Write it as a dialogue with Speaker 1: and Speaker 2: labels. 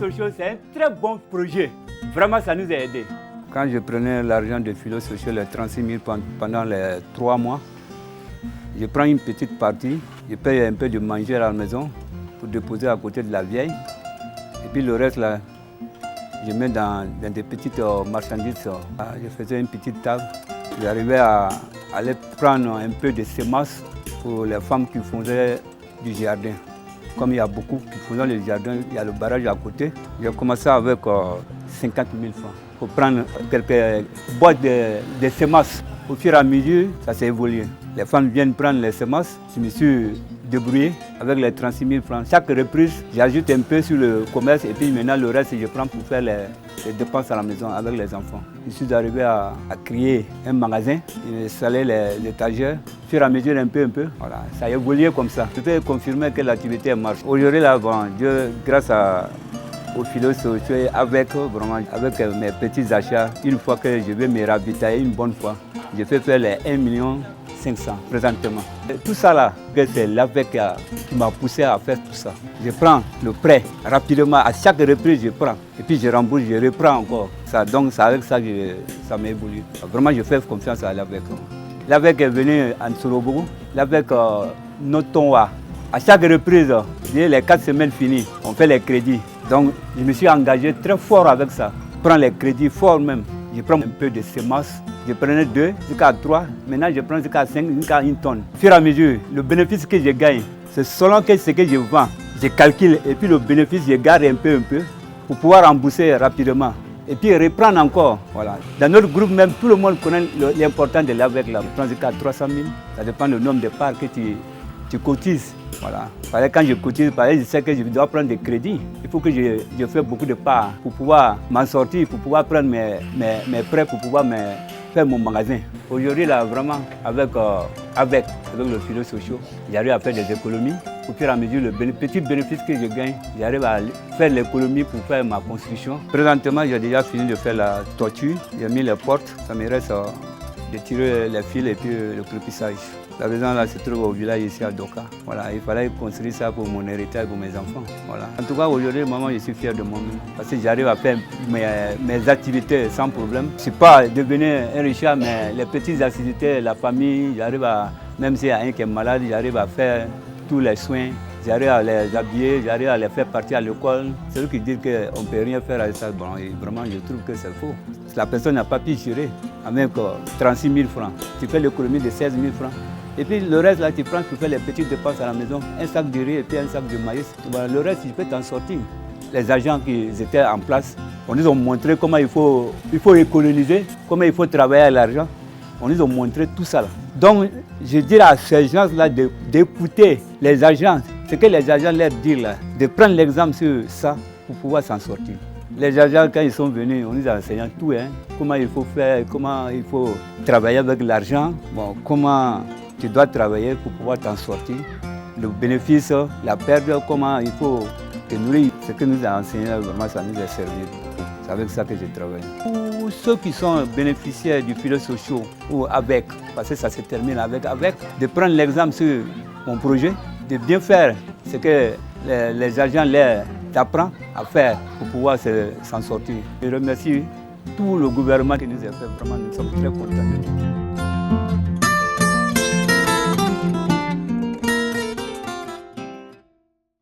Speaker 1: sociaux, c'est un très bon projet. Vraiment, ça nous a aidés. Quand je prenais l'argent de filets sociaux, les 36 000 pendant les 3 mois, je prends une petite partie, je paye un peu de manger à la maison pour déposer à côté de la vieille. Et puis le reste, là, je mets dans des petites marchandises. Je faisais une petite table. J'arrivais à aller prendre un peu de semences pour les femmes qui faisaient du jardin. Comme il y a beaucoup qui faisaient le jardin, il y a le barrage à côté. J'ai commencé avec 50 000 francs pour prendre quelques boîtes de semences. Au fur et à mesure, ça s'est évolué. Les femmes viennent prendre les semences. Je me suis débrouillé avec les 36 000 francs. Chaque reprise, j'ajoute un peu sur le commerce et puis maintenant le reste, je prends pour faire les dépenses à la maison avec les enfants. Je suis arrivé à créer un magasin, installer les étagères. Au fur et à mesure, un peu. Voilà, ça a évolué comme ça. Je peux confirmer que l'activité marche. Aujourd'hui, là, bon, Dieu, grâce aux filets sociaux, avec mes petits achats, une fois que je vais me ravitailler une bonne fois, je fais faire les 1 500 000 présentement. Et tout ça là, c'est l'AVEC qui m'a poussé à faire tout ça. Je prends le prêt rapidement, à chaque reprise je prends. Et puis je rembourse, je reprends encore. Donc c'est avec ça que ça m'a évolué. Vraiment je fais confiance à l'AVEC. L'AVEC est venu en Sorobogo, l'AVEC Notonwa. À chaque reprise, les 4 semaines finies, on fait les crédits. Donc je me suis engagé très fort avec ça. Je prends les crédits fort même. Je prends un peu de semences. Je prenais 2 jusqu'à 3, maintenant je prends jusqu'à 5, jusqu'à 1 tonne. Au fur et à mesure, le bénéfice que je gagne, c'est selon ce que je vends. Je calcule et puis le bénéfice, je garde un peu pour pouvoir rembourser rapidement. Et puis reprendre encore. Voilà. Dans notre groupe même, tout le monde connaît l'importance de l'AVEC. Je prends jusqu'à 300 000. Ça dépend du nombre de parts que tu cotises. Voilà. Quand je cotise, je sais que je dois prendre des crédits. Il faut que je fasse beaucoup de parts pour pouvoir m'en sortir, pour pouvoir prendre mes prêts, pour pouvoir faire mon magasin. Aujourd'hui, là, vraiment, avec le filet social, j'arrive à faire des économies. Au fur et à mesure, le petit bénéfice que je gagne, j'arrive à faire l'économie pour faire ma construction. Présentement, j'ai déjà fini de faire la toiture. J'ai mis les portes. Ça me reste de tirer les fils et puis le clôpissage. La maison là se trouve au village ici à Doka. Voilà, il fallait construire ça pour mon héritage, pour mes enfants. Voilà. En tout cas, aujourd'hui, maman, je suis fier de moi-même parce que j'arrive à faire mes activités sans problème. Je ne suis pas devenu un richard, mais les petites activités, la famille, j'arrive à, même s'il y a un qui est malade, j'arrive à faire tous les soins. J'arrive à les habiller, j'arrive à les faire partir à l'école. C'est eux qui disent qu'on ne peut rien faire avec ça. Bon, et vraiment, je trouve que c'est faux. La personne n'a pas pu gérer avec 36 000 francs. Tu fais l'économie de 16 000 francs. Et puis le reste, là, tu prends pour faire les petites dépenses à la maison. Un sac de riz et puis un sac de maïs. Voilà, le reste, tu peux t'en sortir. Les agents qui étaient en place, on nous a montré comment il faut économiser, comment il faut travailler à l'argent. On nous a montré tout ça. Là. Donc, je dirais à ces gens-là d'écouter les agents, ce que les agents leur disent là, de prendre l'exemple sur ça pour pouvoir s'en sortir. Les agents, quand ils sont venus, on nous a enseigné tout, hein, comment il faut faire, comment il faut travailler avec l'argent, bon, comment tu dois travailler pour pouvoir t'en sortir, le bénéfice, la perte, comment il faut te nourrir. Ce que nous a enseigné, vraiment, ça nous a servi. C'est avec ça que je travaille. Pour ceux qui sont bénéficiaires du filet social ou avec, parce que ça se termine avec, de prendre l'exemple sur mon projet, de bien faire ce que les agents leur apprennent à faire pour pouvoir s'en sortir. Je remercie tout le gouvernement qui nous a fait, vraiment, nous sommes très contents.